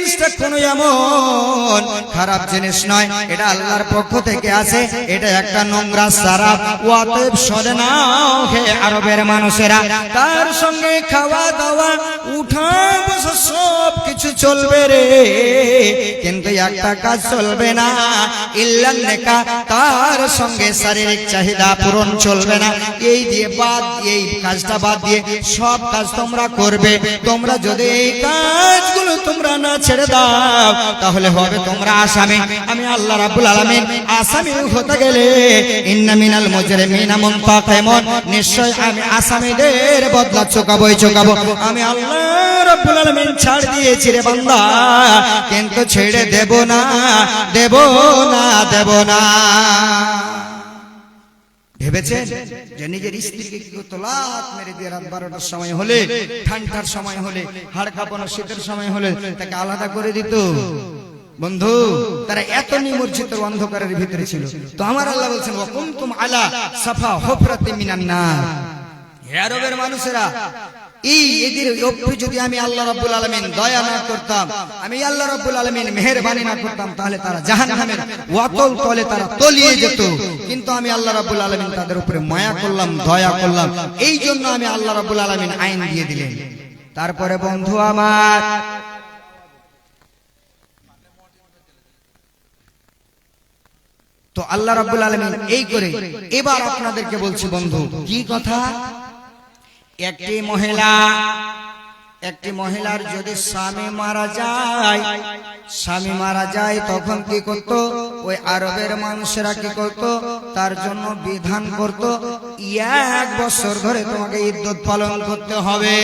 জিনিসটা কোনো এমন খারাপ জিনিস নয়, এটা আল্লাহর পক্ষ থেকে আছে, এটা একটা নোংরা সারাপ। অতএব সরে নাও হে আরবের মানুষেরা, তার সঙ্গে খাওয়া দাওয়া উঠা বসা সব কিছু চলবে রে, কিন্তু একটা কাজ চলবে না, ইল্লান নিকাহ, তার সঙ্গে শারীরিক চাহিদা পূরণ চলবে না। এই দিয়ে বাদ, এই কাজটা বাদ দিয়ে সব কাজ তোমরা করবে। তোমরা যদি এই কাজগুলো তোমরা না ছেড়ে দাও তাহলে হবে তোমরা আসামি। আমি আল্লাহ রাব্বুল আলামিন আসামি হতে গেলে ইন্না মিনাল মুজরিমিনা মুনতাকিমুন, নিশ্চয় আমি আসামিদের বদলা চোকাবোই চোকাবো। আমি আল্লাহ রাব্বুল আলামিন ছাড় দিয়েছি রে বান্দা, কিন্তু ছেড়ে দেব না, দেব না, দেব না। ভেবেছেন যে নিজের স্ত্রীকে কি করতো, লাত মেরে দিয়ে রাত 12টার সময় হলে, ঠান্ডার সময় হলে, হাড় কাঁপানো শীতের সময় হলে তাকে আলাদা করে দিত? বন্ধু, তারা এত নিমজ্জিত অন্ধকারের ভিতরে ছিল। তো আমার আল্লাহ বলছেন ওয়া কুনতুম আলা সাফা হুফরাতিন মিনান নার। হে আরবের মানুষেরা, এদের উপরে যদি আমি আল্লাহ রাব্বুল আলামিন দয়া না করতাম, আমি আল্লাহ রাব্বুল আলামিন মেহেরবানি না করতাম, তাহলে তারা জাহান্নামের ওয়াতল তলে তারা তলিয়ে যেত। কিন্তু আমি আল্লাহ রাব্বুল আলামিন তাদের উপরে মায়া করলাম, দয়া করলাম, এই জন্য আমি আল্লাহ রাব্বুল আলামিন আইন দিয়ে দিলেন। তারপরে বন্ধু আমার, তো আল্লাহ রাব্বুল আলামিন এই করে এবার আপনাদেরকে বলছি বন্ধু, কি কথা, একটি মহিলার যদি স্বামী মারা যায় তখন কি করত, ওই আরবের মানুষেরা কি করত, তার জন্য বিধান করত 1 বছর ধরে তোমাকে ইদ্যত পালন করতে হবে।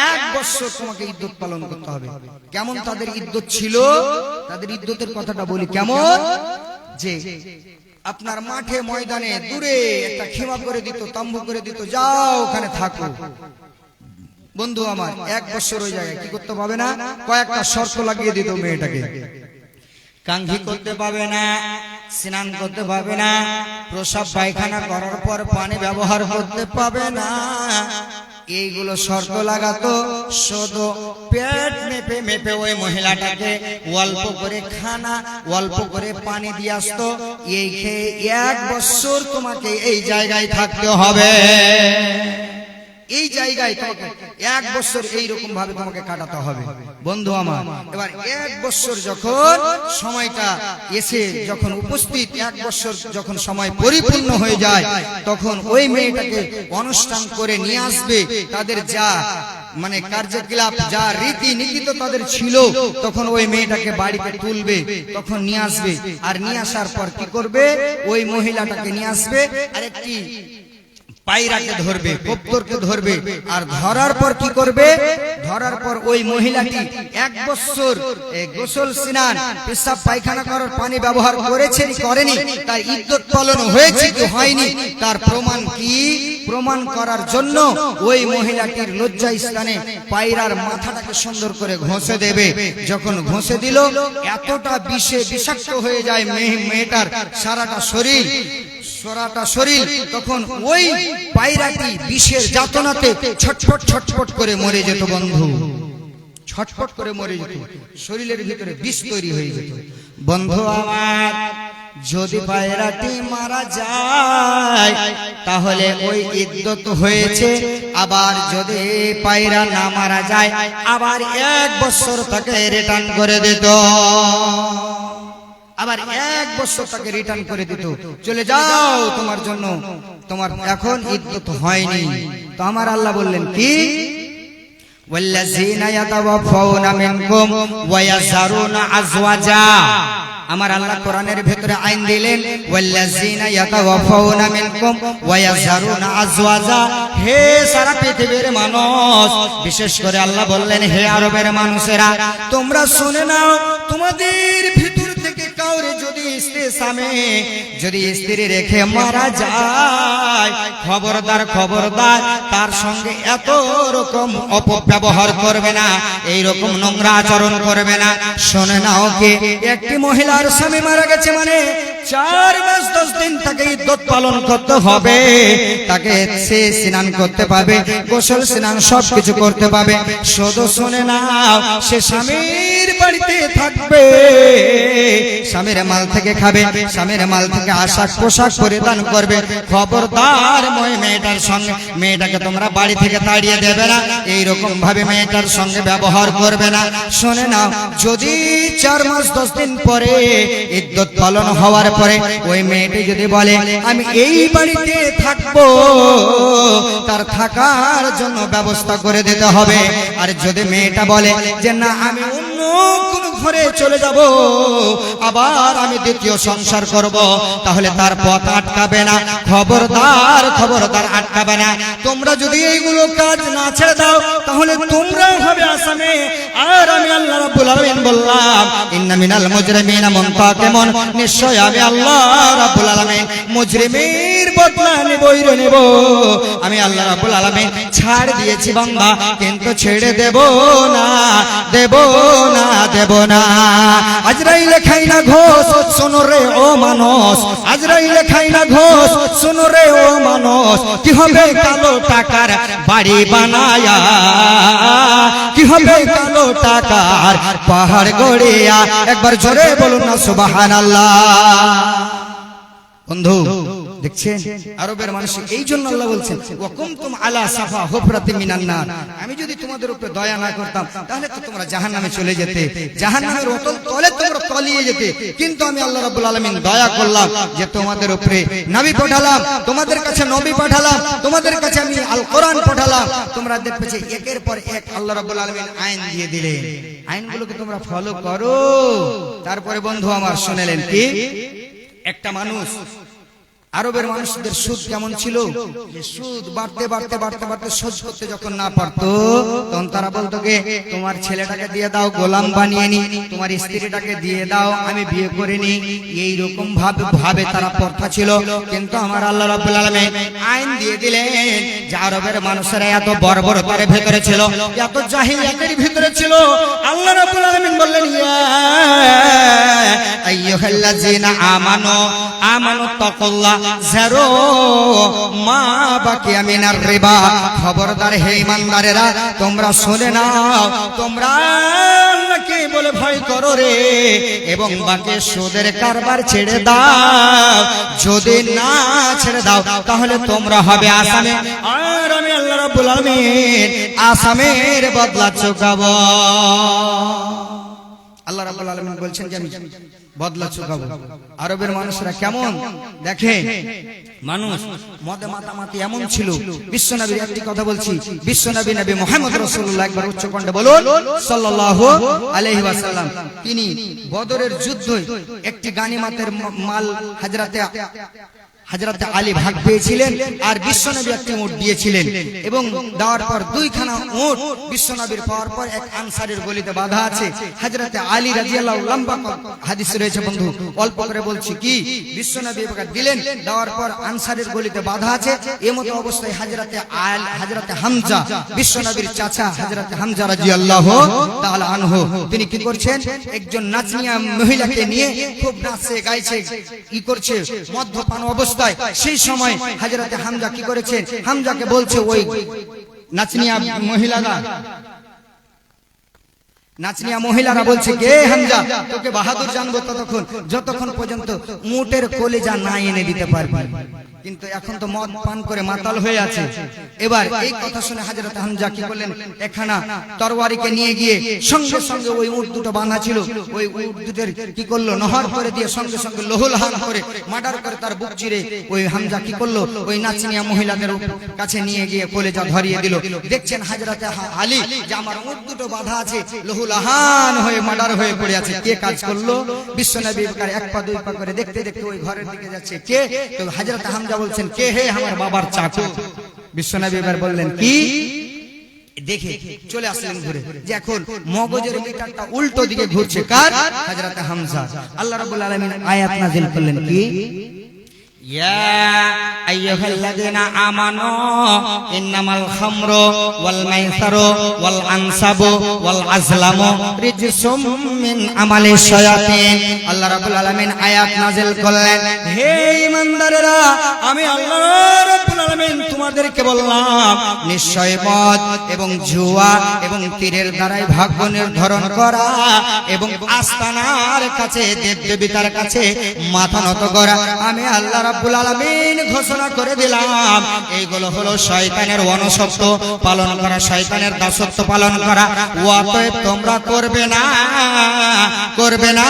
1 বছর তোমাকে ইদ্যত পালন করতে হবে। কেমন তাদের ইদ্যত ছিল, তাদের ইদ্যতের কথাটা বলি কেমন, যে আপনার মাঠে ময়দানে দূরে একটা খিমা করে দিত, তাম্বু করে দিত, যাও ওখানে থাকো। বন্ধু আমার, 1 বছর ওই জায়গায় কি করতে পাবে না, কয়েকটা শর্ত লাগিয়ে দিত মেয়েটাকে। কাঙ্ঘি করতে পাবে না, স্নান করতে পাবে না, প্রসাব পায়খানা করার পর পানি ব্যবহার করতে পাবে না, এইগুলো শর্ত লাগাতো। শুধু পেট মেপে মেপে ওই মহিলাটাকে অল্প করে খানা, অল্প করে পানি দিয়ে আসতো। এই খেয়ে 1 বছর তোমাকে এই জায়গায় থাকতে হবে, এই জায়গায় তোমাকে 1 বছর এইরকম ভাবে তোমাকে কাটাতে হবে। বন্ধু আমার, এবার 1 বছর যখন সময়টা এসে যখন উপস্থিত, 1 বছর যখন সময় পরিপূর্ণ হয়ে যায়, তখন ওই মেয়েটাকে অনুষ্ঠান করে নিয়ে আসবে। তাদের যা মানে কার্যকলাপ, যা রীতি নীতি তো তাদের ছিল, তখন ওই মেয়েটাকে বাড়িতে তুলবে, তখন নিয়ে আসবে। আর নিয়ে আসার পর কি করবে, ওই মহিলাটাকে নিয়ে আসবে আর একটি পায়রাকে ধরবে, কপ্তরকে ধরবে, আর ধরার পর কি করবে, ধরার পর ওই মহিলাটি 1 বছর গোসল স্নান পেশাব পায়খানা করার পানি ব্যবহার করেছে কি করেনি, তার ইদ্যত পালন হয়েছে কি হয়নি, তার প্রমাণ কি, প্রমাণ করার জন্য ওই মহিলাটির লজ্জা স্থানে পায়রার মাথাটাকে সুন্দর করে ঘষে দেবে। যখন ঘষে দিল, এতটা বিষাক্ত হয়ে যায় মেয়েটার সারাটা শরীর, তখন ওই পায়রাটি বিষের যাতনাতে ছটফট ছটফট করে মরে যেত। বন্ধু, ছটফট করে মরে যেত, শরীরের ভিতরে বিষ তৈরি হয়ে যেত। বন্ধু আমার, যদি পায়রাটি মারা যায় তাহলে ওই ইদ্যত হয়েছে। আবার যদি পায়রা না মারা যায়, আবার 1 বছর তাকে রিটার্ন করে দিত, আবার 1 বছর তাকে রিটার্ন করে দিত, চলে যাও, তোমার জন্য তোমার এখন ইদ্যত হয়নি। তো আমার আল্লাহ বললেন কি, ওয়াল্লাযীনা ইয়াতাওয়াফাউনা মিনকুম ওয়া ইয়াযরুনা আযওয়াজা। আমার আল্লাহ কোরআনের ভিতরে আইন দিলেন, ওয়াল্লাযীনা ইয়াতাওয়াফাউনা মিনকুম ওয়া ইয়াযরুনা আযওয়াজা। হে সারা পৃথিবীর মানুষ, বিশেষ করে আল্লাহ বললেন, হে আরবের মানুষেরা, তোমরা শুনে নাও, তোমাদের ভিতর থেকে কাউরে যদি স্ত্রী রেখে মারা যায়, খবরদার খবরদার, তার সঙ্গে এত রকম অপব্যবহার করবে না, এই রকম নোংরা আচরণ করবে না। শুনে নাও, কে একটি মহিলার স্বামী মারা গেছে মানে 4 মাস 10 দিন তাকে ইদ্দত পালন করতে হবে। তাকে সে স্নান করতে পাবে, গোসল স্নান সবকিছু করতে পাবে। শুধু শুনে নাও, সে স্বামীর বাড়িতে থাকবে, স্বামীর মাল থেকে খাবে, স্বামীর মাল থেকে আশাক পোশাক পরিধান করবে। খবরদার মেয়েটার সঙ্গে, মেয়েটাকে তোমরা বাড়ি থেকে তাড়িয়ে দেবে না, এইরকম ভাবে মেয়েটার সঙ্গে ব্যবহার করবে না। শুনে নাও, যদি 4 মাস 10 দিন পরে ইদ্দত পালন হওয়ার পরে ওই মেয়েটি যদি বলে আমি এই বাড়িতে থাকবো, তার থাকার জন্য ব্যবস্থা করে দিতে হবে। আর যদি মেয়েটা বলে যে না আমি অন্য কোনো ঘরে চলে যাব, আবার আমি দ্বিতীয় সংসার করব, তাহলে তার পথ আটকাবে না। খবরদার খবরদার আটকাবে না। তোমরা যদি এইগুলো কাজ না ছেড়ে দাও, তাহলে তোমরা হবে আসামে। আর আমি আল্লাহ রাব্বুল আলামিন বললাম ইন্না মিনাল মুজরিমিনা মুনতাকিমুন, নিশ্চয় আমি আল্লাহ রাব্বুল আলামিন মুজরিমের বদলা নেবই রে নেব। আমি আল্লাহ রাব্বুল আলামিন ছাড় দিয়েছি বান্দা, কিন্তু ছেড়ে দেব না, দেব না, দেব না। আজরাইলে খাই না ঘোষ, শোনো রে ও মানুষ, আজরাইলে খাই না ঘোষ, শোনো রে ও মানুষ। কি হবে কালো টাকার বাড়ি বানায়া, কি হবে কালো টাকার পাহাড় গড়িয়া। একবার জোরে বলুন না সুবহানাল্লাহ। বন্ধু দেখছেন, আরবের মানুষ এই জন্য আল্লাহ বলছেন ওয়াকুমতুম আলা সাফা হুফরাতি মিনান নার, আমি যদি তোমাদের উপরে দয়া না করতাম তাহলে তো তোমরা জাহান্নামে চলে যেতে, জাহান্নামের অতল তলে তোমরা তলিয়ে যেতে। কিন্তু আমি আল্লাহ রাব্বুল আলামিন দয়া করলাম যে তোমাদের উপরে নবী পাঠালাম, তোমাদের কাছে নবী পাঠালাম, তোমাদের কাছে আমি আল কোরআন পাঠালাম। তোমরা দেখবে যে একের পর এক আল্লাহ রাব্বুল আলামিন আইন দিয়ে দিলেন, আইনগুলোকে তোমরা ফলো করো। তারপরে বন্ধু আমার শুনলেন কি, একটা মানুষ, আরবের মানুষদের সুদ কেমন ছিল, সুদ বাড়তে বাড়তে বাড়তে বাড়তে সহ্য করতে যখন না পারতো, তখন তারা বলতো কে তোমার ছেলেটাকে দিয়ে দাও গোলাম বানিয়ে নি, তোমার স্ত্রীটাকে দিয়ে দাও আমি বিয়ে করে নি। এইরকম ভাবে তারা প্রথা ছিল। কিন্তু আমার আল্লাহ রাব্বুল আলামিন আইন দিয়ে দিলেন যে আরবের মানুষেরা এত বর্বরতার ভেতরে ছিল, এত জাহিলিয়াতের ভিতরে ছিল। আল্লাহ রাব্বুল আলামিন বললেন ইয়া আইয়ুহাল্লাযীনা আমানু আমানু তাকুল্লাহ যারো মা বাকিয়া মিনার রিবা। খবরদার হে ঈমানদারেরা, তোমরা শুনে নাও, তোমরা আল্লাহকে বলে ভয় করো রে, এবং বাকি সুদের কারবার ছেড়ে দাও। যদি না ছেড়ে দাও তাহলে তোমরা হবে আসামে, আর আমি আল্লাহ রাব্বুল আলামিন আসামের বদলা চুকাবো। আল্লাহ রাব্বুল আলামিন বলছেন যে আমি বদলা চুকাবো। আরবের মানুষরা কেমন দেখে, মানুষ মদে মাতামাতি এমন ছিল। বিশ্বনবীর একটি কথা বলছি, বিশ্বনবী নবী মুহাম্মদ রাসূলুল্লাহ, একবার উচ্চ কণ্ঠে বলুন সাল্লাল্লাহু আলাইহি ওয়াসাল্লাম। তিনি বদরের যুদ্ধে একটি গানিমাতের মাল হযরতে আলী ভাগ পেয়েছিলেন, আর বিশ্বনবী একটি উট দিয়েছিলেন, এবং দেওয়ার পর 2খানা উট বিশ্বনবীর পাওয়ার পর এক আনসারের গলিতে বাঁধা আছে। হযরতে আলী রাদিয়াল্লাহু, লম্বা হাদিস রয়েছে বন্ধু, অল্প করে বলছি কি, বিশ্বনবী দিলেন, দেওয়ার পর আনসারের গলিতে বাঁধা আছে। এমতো অবস্থায় হযরতে হামজা, বিশ্বনবীর চাচা হযরতে হামজা রাদিয়াল্লাহু তাআলা আনহু, তিনি কি করছেন, একজন নাচনিয়া মহিলাকে নিয়ে খুব নাচে গাইছে, কি করছে, মদ্যপান অবস্থা। সেই সময় হযরতে হামজা কি করেছেন, হামজাকে বলছে ওই নাচনিয়া মহিলারা বলছে কে হামজা, তোকে বাহাদুর জানবো যতক্ষণ পর্যন্ত উটের কলিজা না এনে দিতে পারবি। কিন্তু এখন তো মদ পান করে মাতাল হয়ে আছে। এবার এই কথা শুনে হযরত হামজা কি করলেন, একখানা তরবারিকে নিয়ে গিয়ে সঙ্গে সঙ্গে ওই উট দুটো বাঁধা ছিল, ওই উট দুটোর কি করলো, নহর করে দিয়ে সঙ্গে সঙ্গে লহুলহান করে মার্ডার করে তার বুক চিরে ওই হামজা কি করলো, ওই নাচনিয়া মহিলাদের কাছে নিয়ে গিয়ে কলিজা ধরিয়ে দিল। দেখছেন হযরতে আলী যে আমার উট দুটো বাঁধা আছে, লহুলহান হয়ে মার্ডার হয়ে পড়ে আছে। কে কাজ করলো? বিশ্বনবী এক পা দুই পা করে দেখতে দেখতে ওই ঘরের দিকে যাচ্ছে। কে? তো হযরত হামজা বলছেন কে? হে আমার বাবার চাচা। বিশ্বনবী এবার বললেন কি, দেখে চলে আসলেন ঘুরে, যে এখন মগজের মিটারটা উল্টো দিকে ঘুরছে। কার? হযরত হামজা। আল্লাহ রাব্বুল আলামিন আয়াত নাযিল করলেন কি, ইয়া আইয়ুহাল্লাযীনা আমানু ইন্নামাল খামরু ওয়াল মাইসারু ওয়াল আনসাবু ওয়াল আজলামু রিজসুম মিন আমালিশ শায়াতিন। আল্লাহ রাব্বুল আলামিন আয়াত নাযিল করলেন, হে ঈমানদারেরা, আমি আল্লাহ রাব্বুল আলামিন তোমাদেরকে বললাম, নিশ্চয় মদ এবং জুয়া এবং তীরের দ্বারাই ভাগ্য নির্ধারণ করা এবং আস্তানার কাছে দেবদেবীতার কাছে মাথা নত করা আমি আল্লাহ রাব্বুল আলামিন ঘোষণা করে দিলাম, এইগুলো হলো শয়তানের অনুসত্ব পালন করা, শয়তানের দাসত্ব পালন করা। অতএব তোমরা করবে না, করবে না,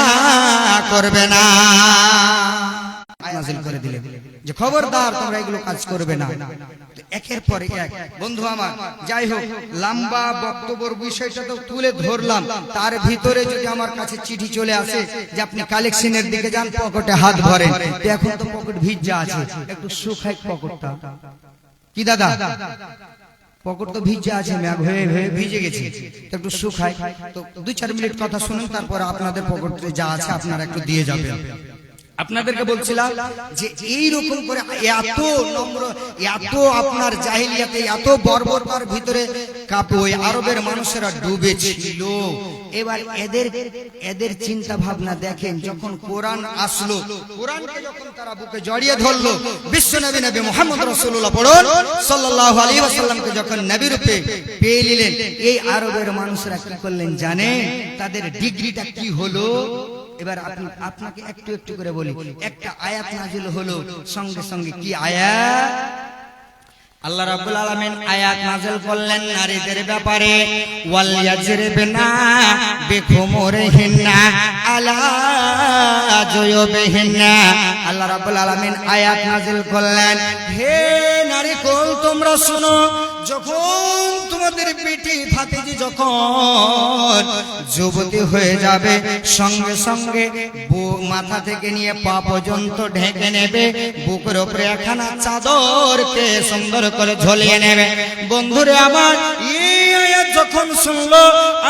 করবে না। নাযিল করে দিলেন যে খবরদার তোমরা এগুলো কাজ করবে না। একের পর এক বন্ধু আমার, যাই হোক, লম্বা বক্তব্যের বিষয়টা তো তুলে ধরলাম, তার ভিতরে যদি আমার কাছে চিঠি চলে আসে যে আপনি কালেকশনের দিকে যান, পকেটে হাত ভরেন, তো এখন তো পকেট ভিজা আছে, একটু শুকাই পকেটটা। কি দাদা, পকেট তো ভিজা আছে, ম্যাগ হয়ে হয়ে ভিজে গেছে, একটু শুকাই। তো 2-4 মিনিট কথা শুনুন, তারপর আপনাদের পকেটে যা আছে আপনারা একটু দিয়ে যাবেন। আপনাদেরকে বলছিলাম যে এই রকম করে এত নম্র, এত আপনার জাহিলিয়াতে, এত বর্বরতার ভিতরে ওই আরবের মানুষেরা ডুবেছিল। এবার এদের চিন্তা ভাবনা দেখেন, যখন কোরআন আসলো, কোরআনকে যখন তারা বুকে জড়িয়ে ধরলো, বিশ্বনবী নবী মুহাম্মদ রাসূলুল্লাহ পড়ুন সাল্লাল্লাহু আলাইহি ওয়াসাল্লামকে যখন নবী রূপে পেয়ে নিলেন, এই আরবের মানুষরা কি করলেন জানেন? তাদের ডিগ্রিটা কি হলো? এবার আপনাকে একটু একটু করে বলি। একটা আয়াত নাযিল হলো, সঙ্গে সঙ্গে কি আয়াত? আল্লাহ রাব্বুল আলামিন আয়াত নাযিল করলেন নারীদের ব্যাপারে, ওয়াল ইয়াজরিবনা বিখুমুরিহিন্না আলা জুয়ুবিহিন্না। আল্লাহ রাব্বুল আলামিন আয়াত নাযিল করলেন, হে নারী কুল, তোমরা শোনো, যখন তোমাদের বেটি ভাতিজি যখন যুবতী হয়ে যাবে, সঙ্গে সঙ্গে মাথা থেকে নিয়ে পা পর্যন্ত ঢেকে নেবে, বুকের উপরে একখানা চাদরকে সুন্দর করে ঝুলিয়ে নেবে। বন্ধুরে আমার, এই আয়াত যখন শুনলো,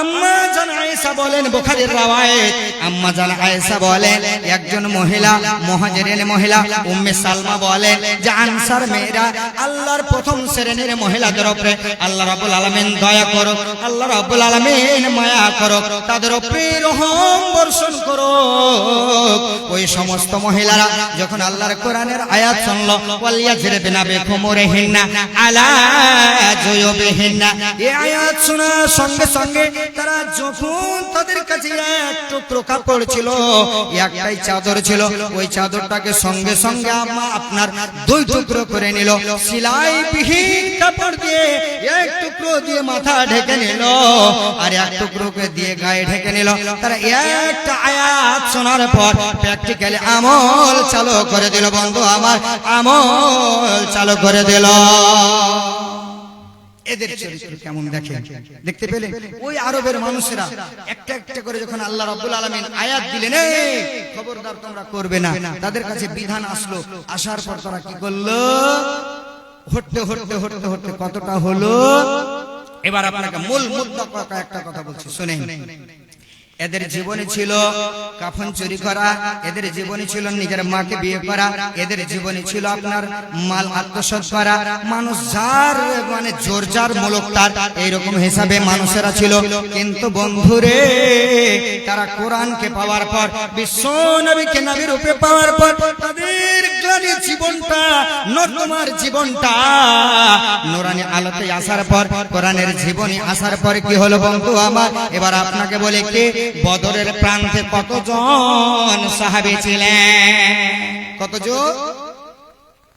আম্মা জান আয়েশা বলেন, বুখারীর রওয়ায়াত, আম্মা জান আয়েশা বলেন, একজন মহিলা, মুহাজিরিন মহিলা উম্মে সালমা বলেন যে আনসার মেয়েরা আল্লাহর প্রথম শ্রেণীর মহিলাদের উপরে আল্লাহ রাব্বুল আলামিন দয়া করো, আল্লাহ রাব্বুল আলামিন মায়া করো, তাদের উপরে রহম বর্ষণ করো। ওই সমস্ত মহিলারা যখন আল্লাহর কোরআনের আয়াত শুনলো, ওয়াল ইয়াজরিবনা বিখুমুরিহিন্না আলা জুয়ুবিহিন্না, এই আয়াত শোনার সঙ্গে সঙ্গে তারা যখন তাদের কাছে এক টুকরো কাপড় ছিল, একটাই চাদর ছিল, ওই চাদরটাকে সঙ্গে সঙ্গে আপনার 2 টুকরো করে নিল, সেলাইবিহীন কাপড় দিয়ে এক টুকরো দিয়ে মাথা ঢেকে নিল, আর এক টুকরোকে দিয়ে গায়ে ঢেকে নিল। তারা একটা আয়াত শোনার পর প্র্যাকটিক্যালি আমল চালু করে দিল। বন্ধু আমার, আমল চালু করে দিল। এদের চরিত্র কেমন দেখেন, দেখতে পেলেন? ওই আরবের মানুষেরা একটা একটা করে যখন আল্লাহ রাব্বুল আলামিন আয়াত দিলেন, এই খবরদার তোমরা করবে না, তাদের কাছে বিধান আসলো, আসার পর তারা কি করলো? হটতে হটতে হটতে হটতে কতটা হলো? এবার আপনাকে মূল মুদ্দা একটা কথা বলছি, শুনেন। এদের জীবনে ছিল কাফন চুরি করা, এদের জীবনে ছিল নিজের মাকে বিয়ে করা, এদের জীবনে ছিল আপনার মাল আত্মসাৎ করা, মানুষ যার মানে জোর যার মুলক তার, এইরকম হিসাবে মানুষেরা ছিল। কিন্তু বন্ধুরে, তারা কোরআনকে পাওয়ার পর, বিশ্ব নবীকে নবী রূপে পাওয়ার পর, তাদের গ্লানি জীবনটা, নর্দমার জীবনটা নূরানি আলোতে আসার পর, কোরআনের জীবনী আসার পর কি হলো বন্ধু আমার? এবার আপনাকে বলে, কে বদরের প্রান্তে কতজন সাহাবী ছিলেন? কতজন?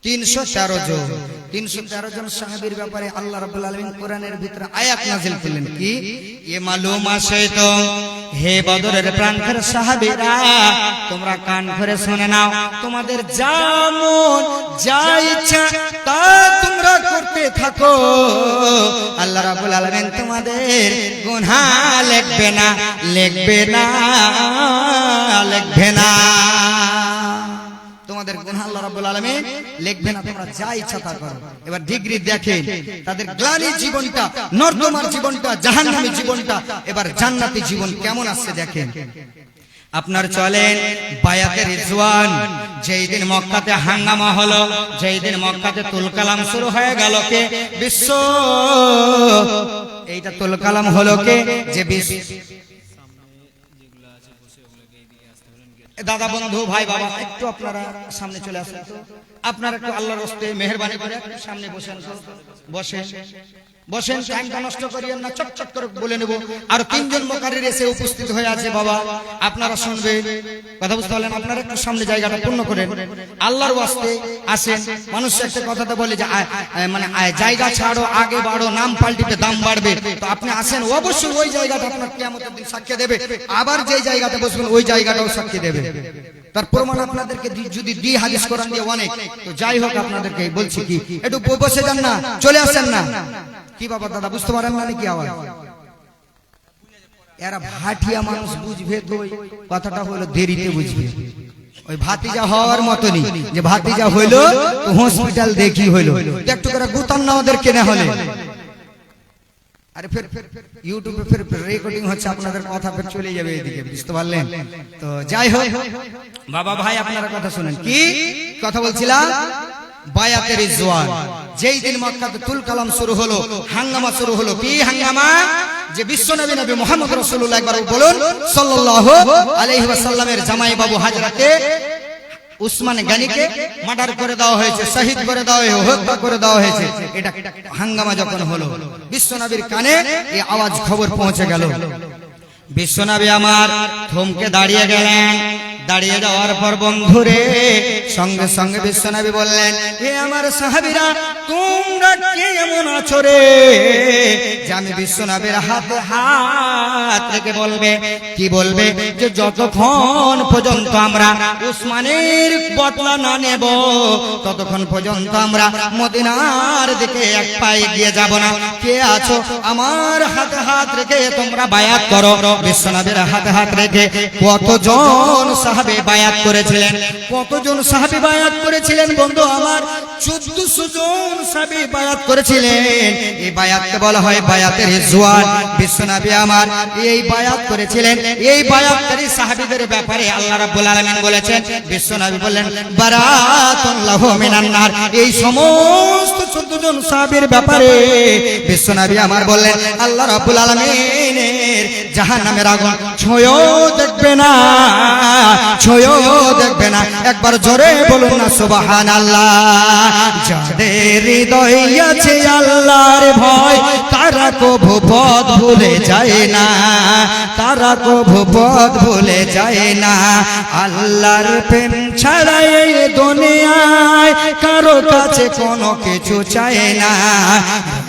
313 জন। 313 জন সাহাবীর ব্যাপারে আল্লাহ রাব্বুল আলামিন কোরআনের ভিতরে আয়াত নাযিল করলেন। কি? এ মালুম আছে তো, হে বদরের প্রান্তের সাহাবীরা, তোমরা কান ধরে শুনে নাও, তোমাদের যা মন যা ইচ্ছা তা তোমরা করতে থাকো, আল্লাহ রাব্বুল আলামিন তোমাদের গুনাহ লিখবে না, লিখবে না, লিখবে না। তোমাদের গুনাহ আল্লাহ রাব্বুল আলামিন লিখবে না, তোমরা যা ইচ্ছা তা করো। এবার ডিগ্রি দেখেন, তাদের গ্লানি জীবনটা, নর্দমার জীবনটা, জাহান্নামী জীবনটা, এবার জান্নাতি জীবন কেমন আসছে দেখেন। আপনার চলেন বায়াতে রিজওয়ান, যেই দিন মক্কাতে হাঙ্গামা হলো, যেই দিন মক্কাতে তুলকালাম শুরু হয়ে গেল, কে বিশ্ব এইটা তুলকালাম হলো কে, যে দাদা বন্ধু ভাই বাবা একটু আপনারা সামনে চলে আসেন তো, আপনারা একটু আল্লাহর রাস্তে মেহেরবানি করে সামনে বসেন, বসেন বসেন, টাইমটা নষ্ট করিয়েন না, চটচট করে বলে নেব। আর তিনজন মুকাররির এসে উপস্থিত হয়ে আছে বাবা, আপনারা শুনবেন, কথা বুঝতে পারলেন? আপনারা একটু সামনে জায়গাটা পূর্ণ করেন, আল্লাহর ওয়াস্তে আসেন। মানুষ একটা কথাতে বলে যে মানে জায়গা ছাড়ো আগে বাড়ো, নাম পাল্টিতে দাম বাড়বে। তো আপনি আসেন, অবশ্যই ওই জায়গাটা আপনার কিয়ামতের দিন সাক্ষী দেবে, আবার যে জায়গাতে বসবেন ওই জায়গাটাও সাক্ষী দেবে। তার প্রমাণ আপনাদেরকে যদি দি হাদিস কোরআন দিয়ে অনেক। তো যাই হোক, আপনাদেরকে বলছি কি, একটু বসে যান না, চলে আসেন না। কি বাবা দাদা বুঝতে পারেন না নাকি আওয়াজ? এরা ভাটিয়া মানুষ, বুঝবে তো কথাটা হলো দেরিতে বুঝবে। ওই ভাতিজা হওয়ার মতনই, যে ভাতিজা হইলো তো হসপিটাল দেখি হইলো, একটু করে গুতান না ওদের কেনা হলে। আরে ফের ইউটিউবে ফের রেকর্ডিং হচ্ছে, আপনাদের কথা ফের চলে যাবে এদিকে, বুঝতে পারলেন? তো যাই হোক বাবা ভাই, আপনারা কথা শুনেন। কি কথা বলছিলাম? বায়াতে রিজওয়ান, যেই দিন মক্কাতে তুলকালাম শুরু হলো, হাঙ্গামা শুরু হলো। কি হাঙ্গামা? যে বিশ্বনবী নবী মুহাম্মদ রাসূলুল্লাহ, একবার বলুন সাল্লাল্লাহু আলাইহি ওয়াসাল্লামের জামাই বাবু হাজরাতে উসমান গনিকে মার্ডার করে দেওয়া হয়েছে, শহীদ করে দেওয়া হয়েছে, হত্যা করে দেওয়া হয়েছে। এটা হাঙ্গামা যখন হলো, বিশ্বনবীর কানে এই আওয়াজ খবর পৌঁছে গেল। বিশ্বনবী আমার থমকে দাঁড়িয়ে গেলেন। দাঁড়িয়ে যাওয়ার পর বন্ধুরে সঙ্গে সঙ্গে বিশ্বনবী বললেন, হে আমার সাহাবীরা, তোমরা কে এমন আছো রে যে আমি বিশ্বনবীর হাতে হাত রেখে বলবে, কি বলবে, যে যতক্ষণ পর্যন্ত আমরা উসমানের বদলা না নেব ততক্ষণ পর্যন্ত আমরা মদিনার দিকে এক পা এগিয়ে যাব না। কে আছো আমার হাতে হাত রেখে তোমরা বায়াত করো। বিশ্বনবীর হাতে হাত রেখে কতজন সাহাবী বায়াত করেছিলেন? কতজন সাহাবী বায়াত করেছিলেন বন্ধু আমার? 1400 জন সাহাবী বায়াত করেছিলেন। এই বায়াতকে বলা হয় বায়াতে রিজওয়ান। বিশ্বনবী আমার এই বায়াত করেছিলেন। এই বায়াতকারী সাহাবীদের ব্যাপারে আল্লাহ রাব্বুল আলামিন বলেছেন, বিশ্বনবী বললেন বারাতুন লাহু মিনান নার। এই সমস্ত 14 জন সাহাবীর ব্যাপারে বিশ্বনবী আমার বললেন, আল্লাহ রাব্বুল আলামিনের জাহান্নামের আগুন ছুঁয়েও দেখবে না, ছুঁয়েও দেখবে না। একবার জোরে বলুন না সুবহানাল্লাহ। যাদের হৃদয়ে আছে আল্লাহর ভয়, তারা কভু পথ ভুলে যায় না, তারা কভু পথ ভুলে যায় না। আল্লাহর প্রেম ছাড়া এই দুনিয়ায় কারো কাছে কোনো কিছু চায় না।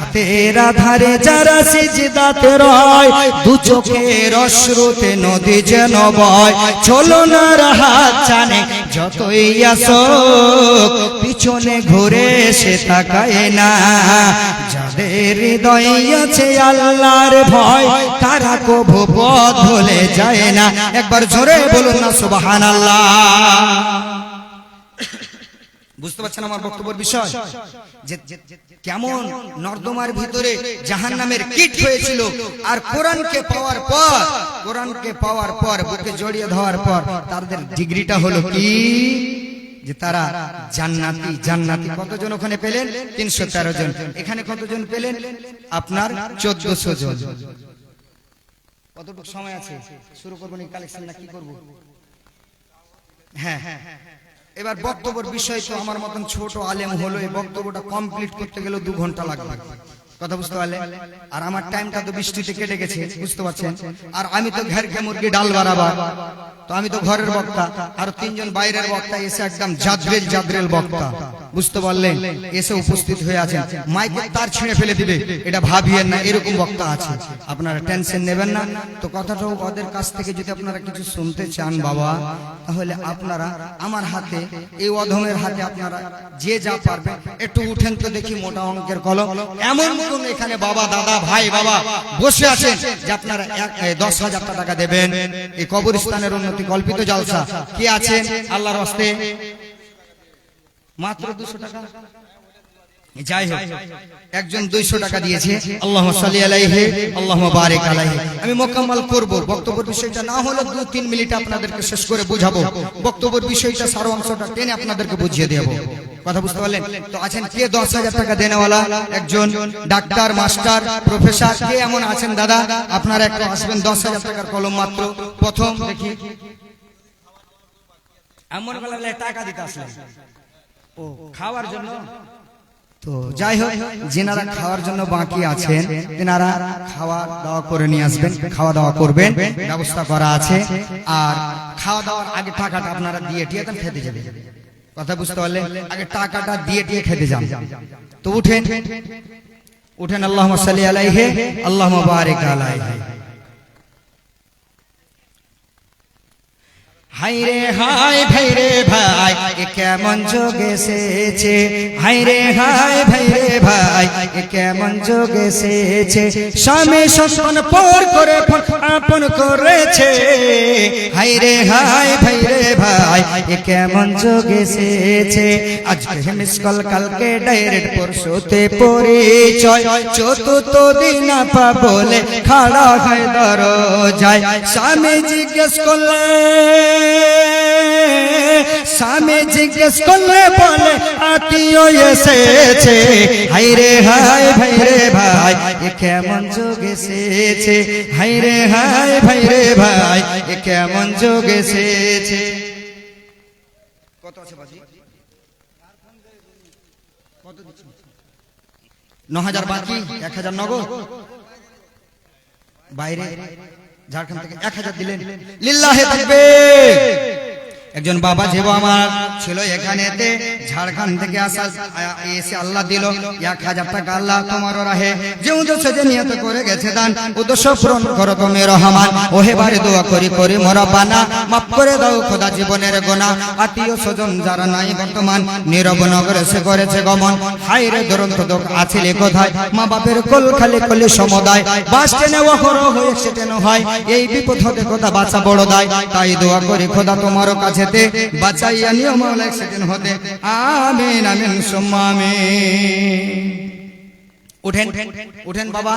রাতের আধারে যারা সিজদাতে রয়, দু চোখের অশ্রুতে নদী যেন বয়। চলো না হাত জানে যতই আসুক, পিছনে ঘুরে সে তাকায় না। যাদের হৃদয়ে আছে আল্লাহর ভয়, তারা কভু পথ ভুলে যায় না। একবার জোরে বলুন না সুবহানাল্লাহ। বুঝতে পারছেন আমার বক্তব্যের বিষয়? যে কেমন নর্দমার ভিতরে জাহান্নামের কীট হয়েছিল, আর কোরআনকে পাওয়ার পর, কোরআনকে পাওয়ার পর, বুকে জড়িয়ে ধরার পর তাদের ডিগ্রিটা হলো কি, যে তারা জান্নাতি। জান্নাতি কতজন ওখানে পেলেন? 313 জন। এখানে কতজন পেলেন? আপনার 1400 জন। কতটুকু সময় আছে? শুরু করবো নি কালেকশন না কি করবো? হ্যাঁ, এবার বক্তব্যের বিষয় তো আমার মতন ছোট আলেম হলো, এই বক্তব্যটা কমপ্লিট করতে গেলে 2 ঘন্টা লাগবে। কথা বুঝতে পারলেন? আর আমার টাইমটা তো বৃষ্টিতে কেটে গেছে, বুঝতে পারছেন? আর আমি তো ঘর কে মুরগি ডাল বাড়াবার, তো আমি তো ঘরের বক্তা, আর 3 জন বাইরের বক্তা এসে একদম জাদরেল বক্তা, বুঝতে পারলেন? এসে উপস্থিত হয়ে আছেন, মাইকের তার ছিঁড়ে ফেলে দিবে, এটা ভাবিয়েন না, এরকম বক্তা আছে, আপনারা টেনশন নেবেন না। তো কথাটাও ওদের কাছ থেকে যদি আপনারা কিছু শুনতে চান বাবা, তাহলে আপনারা আমার হাতে, এই অধমের হাতে আপনারা যে যা পারবেন একটু উঠেন তো দেখি, মোটা অঙ্কের কলম। এমন কোন এখানে বাবা দাদা ভাই বাবা বসে আছেন যে আপনারা 10,000 টাকা দেবেন এই কবরস্থানের উন্নতি কল্পিত জলসা? কি আছেন আল্লাহর হস্তে? মাত্র 200 টাকা। যাই হোক, একজন 200 টাকা দিয়েছে, আল্লাহুম্মা সাল্লি আলাইহি আল্লাহুম্মা বারিক আলাইহি। আমি মোকাম্মল করব, বক্তব্যের বিষয়টা না হলে 2-3 মিনিট আপনাদেরকে শেষ করে বুঝাবো, বক্তব্যের বিষয়টা সার অংশটা টেনে আপনাদেরকে বুঝিয়ে দেব। কথা বুঝতে পারলেন তো? আছেন কে 10,000 টাকা দেনেওয়ালা? একজন ডাক্তার, মাস্টার, প্রফেসর, কে এমন আছেন দাদা? আপনারা একটু আসবেন, 10,000 টাকার কলম মাত্র। প্রথম দেখি, এমন বলে টাকা দিতে আসলেন ও খাওয়ার জন্য। তো যাই হোক, যিনারা খাওয়ার জন্য বাকি আছেন তেনারা খাওয়া দাওয়া করে নিয়ে আসবেন, খাওয়া দাওয়া করবেন, ব্যবস্থা করা আছে। আর খাওয়া দাওয়ার আগে টাকাটা আপনারা দিয়ে টিয়ে খেতে যাবেন। কথা বুঝতে পারলেন? আগে টাকাটা দিয়ে টিয়ে খেতে যান। তো উঠেন উঠেন, আল্লাহুম্মা সাল্লি আলাইহি আল্লাহুম্মা বারিক আলাইহি। হাই রে হাই ভাই রে ভাই, এ কেমন যোগ এসেছে। হাই রে হাই ভাই রে ভাই, এ কেমন যোগ এসেছে। স্বামী শাসন পর করে আপন করেছে। হাই রে হাই ভাই রে ভাই, এ কেমন যোগ এসেছে। আজকে মিস কল, কালকে ডাইরেক্ট, পরশুতে পরিচয়, চতুর্থ দিন আপা বলে খাড়া হয় দরজায়। স্বামী জিজ্ঞেস করলে, স্বামী জিজ্ঞেস করলে বলে আত্মীয় এসেছে। হাই রে হাই ভাই রে ভাই, এ কেমন যোগ এসেছে। হাই রে হাই ভাই রে ভাই, এ কেমন যোগ এসেছে। কত আছে বাজি? কত দিচ্ছি? 9,000 বাকি, 1,000 নগদ। বাইরে ঝাড়খণ্ড থেকে 1,000 দিলেন, লিল্লাহে তাকবীর। একজন বাবা যেবা আমার ছিল এখানেতে, ঝাড়খণ্ড থেকে আসা, এসে আল্লাহ দিল 1,000 টাকা। আল্লাহ তোমার রাহে যে উদ্দেশ্য যে নিয়ত করে গেছে দান, উদ্দেশ্য পূরণ করো তুমি রহমান। ওহে বারে দোয়া করি করি মরবানা, মাফ করে দাও খোদা জীবনের গোনা। আত্মীয় স্বজন যারা নাই বর্তমান, নীরব নগরে সে করেছে গমন। হাই রে দুরন্ত দোক আছিলে কোথায়, মা বাপের কোল খালি করলে সমুদায়। বাস টেনে অহরহ হয়ে সেটেনো হয়, এই বিপদ হতে খোদা বাঁচা বড় দায়। তাই দোয়া করি খোদা তোমার কাছে বাঁচাইয়া নিও মাওলা অ্যাক্সিডেন্ট হতে। আমিন আমিন সুম্মা আমিন। উঠেন উঠেন বাবা,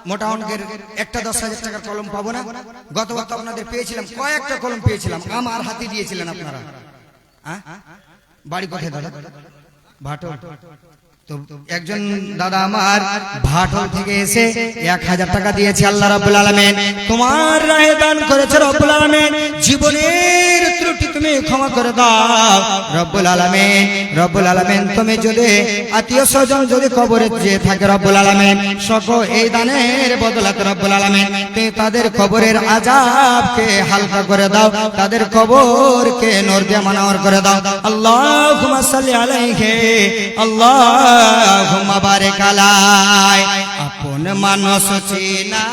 মোটা অঙ্কের একটা 10,000 টাকার কলম পাবো না? গতবার তো আপনাদের পেয়েছিলাম, কয়েকটা কলম পেয়েছিলাম, আমার হাতে দিয়েছিলেন আপনারা। বাড়ি কোথায় দাদা? ভাটল। তো একজন দাদা আমার ভাটল থেকে এসে 1,000 টাকা দিয়েছে। আল্লাহ রাব্বুল আলামিন তোমার রাহে দান করেছে রব্বুল আলামিন, জীবনের ত্রুটি তুমি ক্ষমা করে দাও রব্বুল আলামিন। রব্বুল আলামিন তুমি যদি আত্মীয় স্বজন যদি কবরে যে থাকে রব্বুল আলামিন, সকল এই দানের বদলাতে রব্বুল আলামিন তুমি তাদের কবরের আযাবকে হালকা করে দাও, তাদের কবরকে নূর দিয়ে মানওয়ার করে দাও। আল্লাহুম্মা সাল্লি আলাইহি আল্লাহুম্মা বারিক আলাই। আপন মানুষ চিনা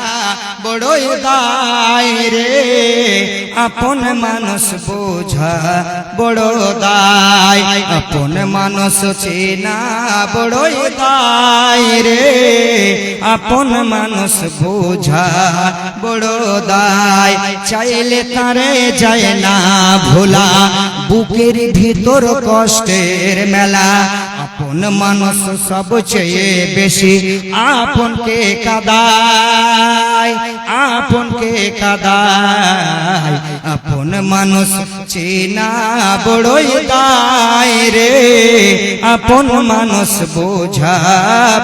বড়ই দায় রে, আপন মানুষ বোঝা বড় দায়। আপন মানুষ চিনা বড়ই দায় রে, আপন মানুষ বোঝা বড় দায়। চাইলে তারে যায় না ভোলা, বুকের ভিতর কষ্টের মেলা। আপন মানুষ সবচেয়ে বেশি আপনকে কাদায়, আপনকে কাদায়। আপন মানুষ চেনা বড়ই দায় রে, আপন মানুষ বোঝা